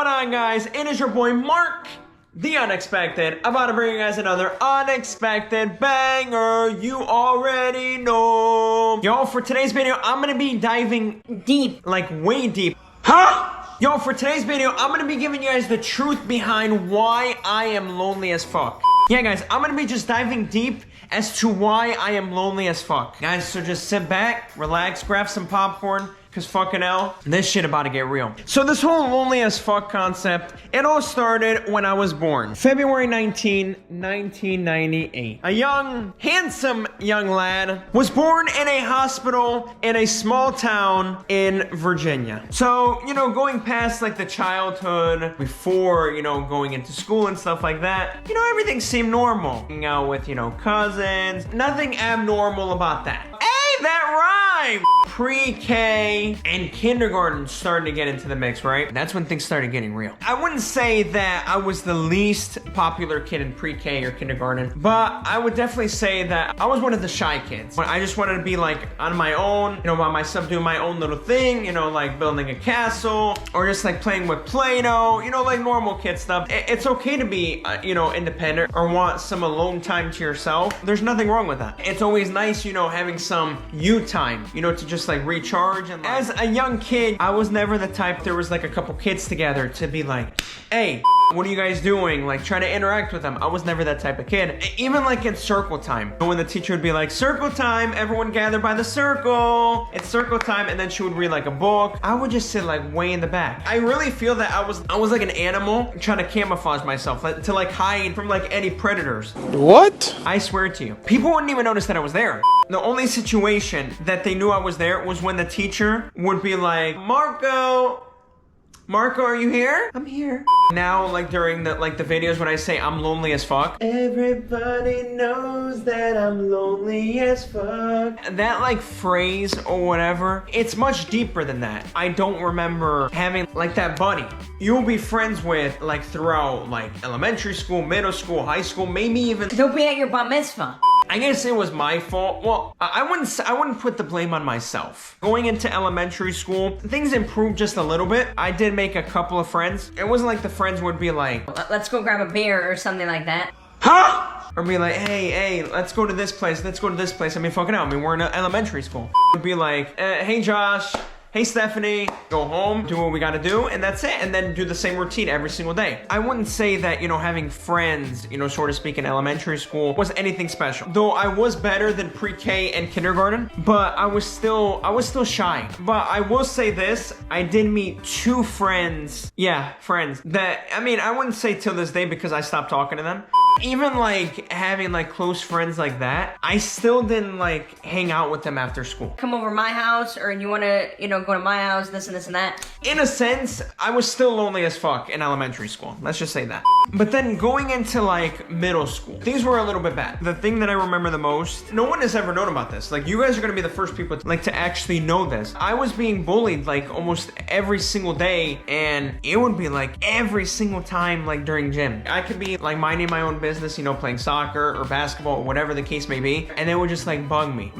going on, guys? It is your boy Mark, the Unexpected, about to bring you guys another unexpected banger. You already know. Yo, for today's video, I'm gonna be diving deep, like way deep. Yo, for today's video, I'm gonna be giving you guys the truth behind why I am lonely as fuck. Yeah, guys, I'm gonna be just diving deep as to why I am lonely as fuck. Guys, so just sit back, relax, grab some popcorn, cause fucking hell, this shit about to get real. So this whole lonely as fuck concept, it all started when I was born. February 19, 1998. A young, handsome young lad was born in a hospital in a small town in Virginia. So, you know, going past like the childhood, before, you know, going into school and stuff like that, you know, everything seemed normal. Hanging out with, you know, cousins, nothing abnormal about that. Hey, that rhyme! Pre-K and kindergarten started to get into the mix, right? That's when things started getting real. I wouldn't say that I was the least popular kid in pre-K or kindergarten, but I would definitely say that I was one of the shy kids. I just wanted to be like on my own, you know, by myself, doing my own little thing, you know, like building a castle or just like playing with Play-Doh, you know, like normal kid stuff. It's okay to be, you know, independent or want some alone time to yourself. There's nothing wrong with that. It's always nice, you know, having some you time, you know, to just like recharge. And as a young kid, I was never the type, there was like a couple kids together to be like, hey, what are you guys doing? Like try to interact with them. I was never that type of kid. Even like in circle time, when the teacher would be like, circle time, everyone gather by the circle. It's circle time. And then she would read like a book. I would just sit like way in the back. I really feel that I was like an animal trying to camouflage myself to like hide from like any predators. What? I swear to you. People wouldn't even notice that I was there. The only situation that they knew I was there was when the teacher would be like, Marco, are you here? I'm here. Now, like during the videos when I say I'm lonely as fuck, everybody knows that I'm lonely as fuck. That like phrase or whatever, it's much deeper than that. I don't remember having like that buddy you'll be friends with like throughout like elementary school, middle school, high school, maybe even. They'll be at your bar mitzvah. I guess it was my fault. Well, I wouldn't put the blame on myself. Going into elementary school, things improved just a little bit. I did make a couple of friends. It wasn't like the friends would be like, let's go grab a beer or something like that. Or be like, hey, let's go to this place. Let's go to this place. I mean, fucking hell. I mean, we're in elementary school. Would be like, hey, Josh. Hey, Stephanie, go home, do what we gotta do, and that's it. And then do the same routine every single day. I wouldn't say that, you know, having friends, you know, so to speak, in elementary school was anything special. Though I was better than pre-K and kindergarten, but I was still shy. But I will say this, I did meet two friends. Yeah, friends. That, I mean, I wouldn't say till this day because I stopped talking to them. Even like having like close friends like that, I still didn't like hang out with them after school. Come over to my house, or you want to, you know, go to my house, this and this and that. In a sense, I was still lonely as fuck in elementary school. Let's just say that. But then going into like middle school, things were a little bit bad. The thing that I remember the most, no one has ever known about this. Like you guys are gonna be the first people to actually know this. I was being bullied like almost every single day, and it would be like every single time like during gym. I could be like minding my own business, you know, playing soccer or basketball or whatever the case may be, and they would just like bug me.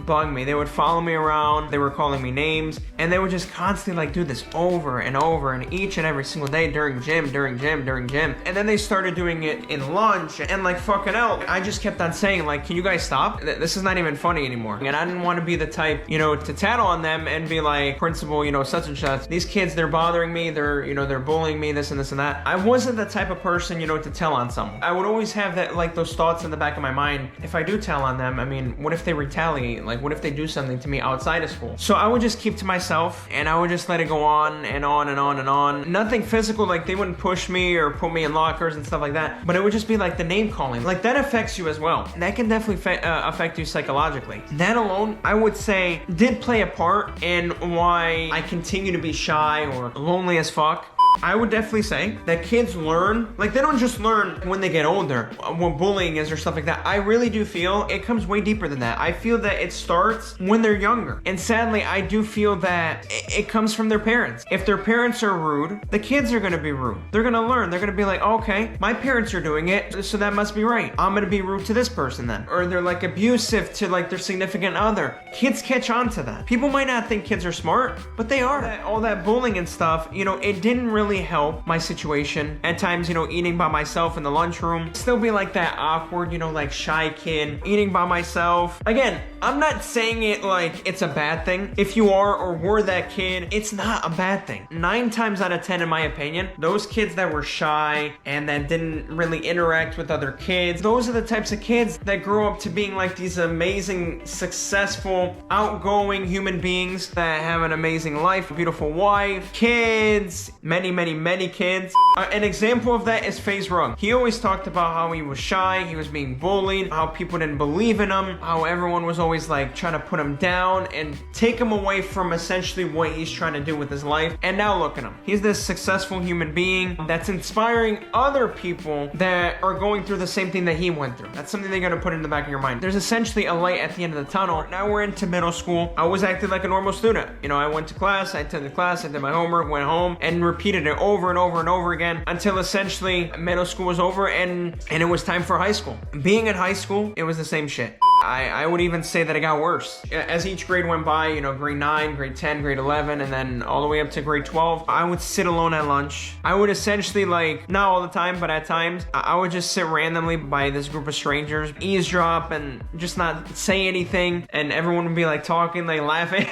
They would follow me around, they were calling me names, and they would just constantly like do this over and over and each and every single day during gym. And then they started doing it in lunch, and like fucking hell, I just kept on saying like, can you guys stop? This is not even funny anymore. And I didn't want to be the type, you know, to tattle on them and be like, principal, you know, such and such, these kids, they're bothering me, they're, you know, they're bullying me, this and this and that. I wasn't the type of person, you know, to tell on someone. I would always have that like those thoughts in the back of my mind. If I do tell on them, I mean, what if they retaliate? Like, what if they do something to me outside of school? So I would just keep to myself, and I would just let it go on and on and on and on. Nothing physical, like they wouldn't push me or put me in lockers and stuff like that, but it would just be like the name calling. Like that affects you as well. That can definitely affect you psychologically. That alone, I would say, did play a part in why I continue to be shy or lonely as fuck. I would definitely say that kids learn, like they don't just learn when they get older, what bullying is or stuff like that. I really do feel it comes way deeper than that. I feel that it starts when they're younger. And sadly, I do feel that it comes from their parents. If their parents are rude, the kids are gonna be rude. They're gonna learn. They're gonna be like, okay, my parents are doing it, so that must be right. I'm gonna be rude to this person then. Or they're like abusive to like their significant other. Kids catch on to that. People might not think kids are smart, but they are. All that bullying and stuff, you know, it didn't really really help my situation. At times, you know, eating by myself in the lunchroom, still be like that awkward, you know, like shy kid, eating by myself. Again, I'm not saying it like it's a bad thing. If you are or were that kid, it's not a bad thing. 9 times out of 10, in my opinion, those kids that were shy and that didn't really interact with other kids, those are the types of kids that grow up to being like these amazing, successful, outgoing human beings that have an amazing life, a beautiful wife, kids, many kids. An example of that is FaZe Rug. He always talked about how he was shy, he was being bullied, how people didn't believe in him, how everyone was always like trying to put him down and take him away from essentially what he's trying to do with his life. And now look at him. He's this successful human being that's inspiring other people that are going through the same thing that he went through. That's something they gotta put in the back of your mind. There's essentially a light at the end of the tunnel. Now we're into middle school. I was acting like a normal student. You know, I went to class, I attended class, I did my homework, went home, and repeated it over and over and over again until essentially middle school was over and it was time for high school. Being in high school, it was the same shit. I would even say that it got worse. As each grade went by, you know, grade 9, grade 10, grade 11, and then all the way up to grade 12, I would sit alone at lunch. I would essentially, like, not all the time, but at times, I would just sit randomly by this group of strangers, eavesdrop, and just not say anything, and everyone would be, like, talking, like, laughing.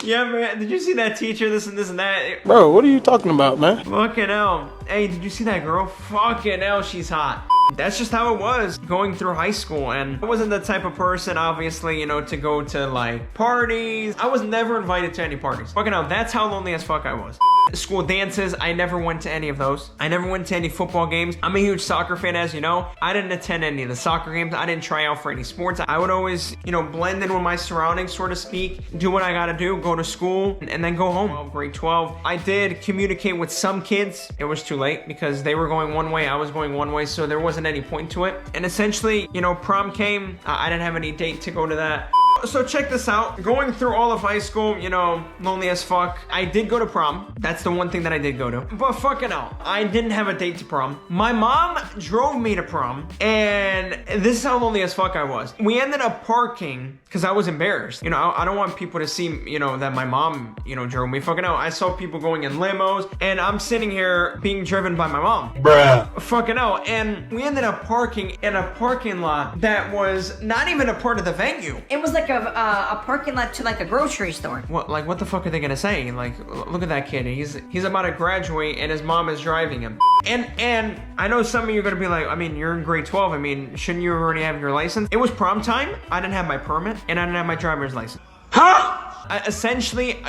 Yeah, man, did you see that teacher, this and that? Bro, what are you talking about, man? Fucking hell. Hey, did you see that girl? Fucking hell, she's hot. That's just how it was going through high school, and I wasn't the type of person, obviously, you know, to go to like parties. I was never invited to any parties. Fucking hell, that's how lonely as fuck I was. School dances, I never went to any of those. I never went to any football games. I'm a huge soccer fan, as you know. I didn't attend any of the soccer games. I didn't try out for any sports. I would always, you know, blend in with my surroundings, so to speak, do what I gotta do, go to school, and then go home. Well, grade 12, I did communicate with some kids. It was too late because they were going one way, I was going one way, so there wasn't any point to it. And essentially, you know, prom came. I didn't have any date to go to that. So check this out. Going through all of high school, you know, lonely as fuck. I did go to prom. That's the one thing that I did go to. But fucking hell, I didn't have a date to prom. My mom drove me to prom, and this is how lonely as fuck I was. We ended up parking because I was embarrassed. You know, I don't want people to see, you know, that my mom, you know, drove me. Fucking hell, I saw people going in limos, and I'm sitting here being driven by my mom. Bruh. Fucking hell, and we ended up parking in a parking lot that was not even a part of the venue. It was like a parking lot to like a grocery store. What, like, what the fuck are they gonna say? Like, look at that kid. He's about to graduate and his mom is driving him. And I know some of you are gonna be like, I mean, you're in grade 12. I mean, shouldn't you already have your license? It was prom time. I didn't have my permit and I didn't have my driver's license. Huh? Essentially,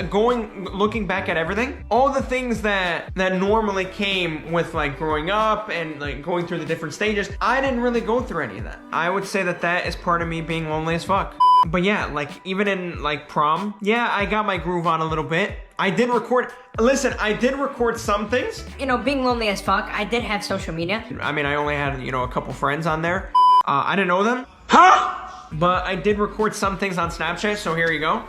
looking back at everything, all the things that normally came with like growing up and like going through the different stages, I didn't really go through any of that. I would say that is part of me being lonely as fuck. But yeah, like even in like prom, yeah, I got my groove on a little bit. I did record some things. You know, being lonely as fuck, I did have social media. I mean, I only had, you know, a couple friends on there. I didn't know them. Huh? But I did record some things on Snapchat, so here you go.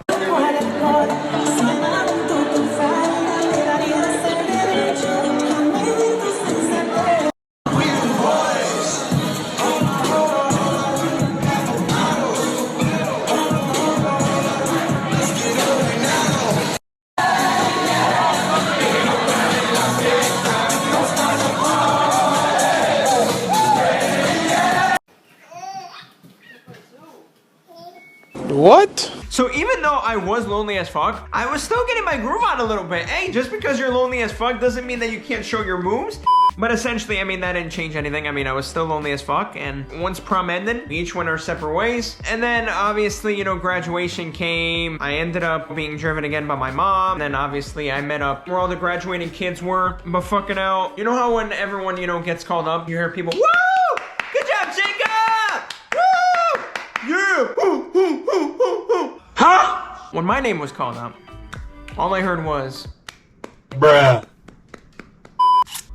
What? So even though I was lonely as fuck, I was still getting my groove on a little bit. Hey, just because you're lonely as fuck doesn't mean that you can't show your moves. But essentially, I mean, that didn't change anything. I mean, I was still lonely as fuck. And once prom ended, we each went our separate ways. And then obviously, you know, graduation came. I ended up being driven again by my mom. And then obviously I met up where all the graduating kids were. But fucking hell, you know how when everyone, you know, gets called up, you hear people, woo! Good job, Jacob! Woo! Yeah! Woo, woo, woo, woo, woo. Huh? When my name was called up, all I heard was, Bruh.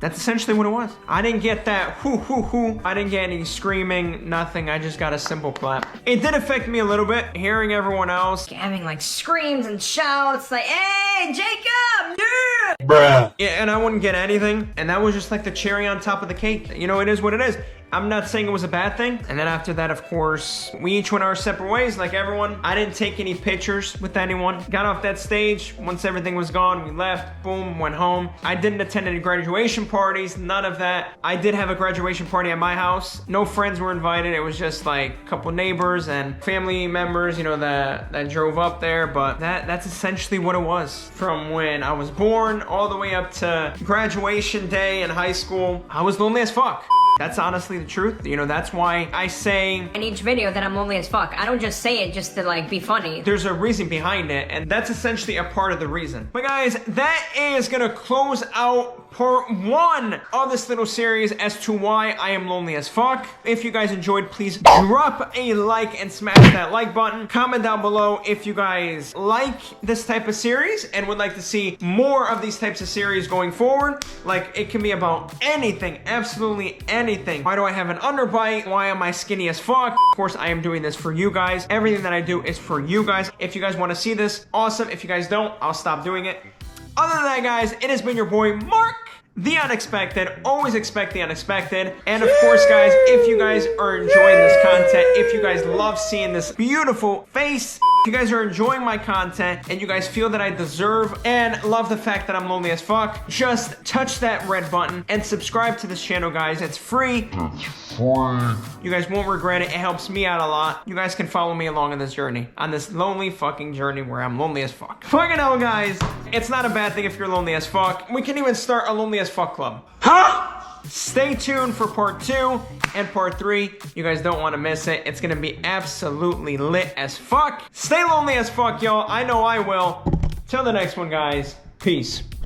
that's essentially what it was. I didn't get that hoo hoo hoo. I didn't get any screaming, nothing. I just got a simple clap. It did affect me a little bit, hearing everyone else. Having like screams and shouts like, hey, Jacob, yeah! Bruh. Yeah, and I wouldn't get anything. And that was just like the cherry on top of the cake. You know, it is what it is. I'm not saying it was a bad thing. And then after that, of course, we each went our separate ways like everyone. I didn't take any pictures with anyone. Got off that stage. Once everything was gone, we left, boom, went home. I didn't attend any graduation parties, none of that. I did have a graduation party at my house. No friends were invited. It was just like a couple neighbors and family members, you know, that drove up there. But that's essentially what it was. From when I was born all the way up to graduation day in high school, I was lonely as fuck. That's honestly the truth. You know, that's why I say In each video that I'm lonely as fuck. I don't just say it just to like be funny. there's a reason behind it, and that's essentially a part of the reason. But guys, that is gonna close out part 1 of this little series as to why I am lonely as fuck. If you guys enjoyed, please drop a like and smash that like button. Comment down below if you guys like this type of series and would like to see more of these types of series going forward. Like, it can be about anything, absolutely anything. Why do I have an underbite? Why am I skinny as fuck? Of course, I am doing this for you guys. Everything that I do is for you guys. If you guys want to see this, awesome. If you guys don't, I'll stop doing it. Other than that, guys, it has been your boy, Mark, the Unexpected. Always expect the unexpected. And of course, guys, if you guys are enjoying this content, if you guys love seeing this beautiful face, if you guys are enjoying my content and you guys feel that I deserve and love the fact that I'm lonely as fuck, just touch that red button and subscribe to this channel, guys. It's free. You guys won't regret it. It helps me out a lot. You guys can follow me along on this journey, on this lonely fucking journey where I'm lonely as fuck. Fucking hell, guys. It's not a bad thing if you're lonely as fuck. We can even start a lonely as fuck club. Huh? Stay tuned for part 2 and part 3. You guys don't want to miss it. It's gonna be absolutely lit as fuck. Stay lonely as fuck, y'all. I know I will. Till the next one, guys. Peace.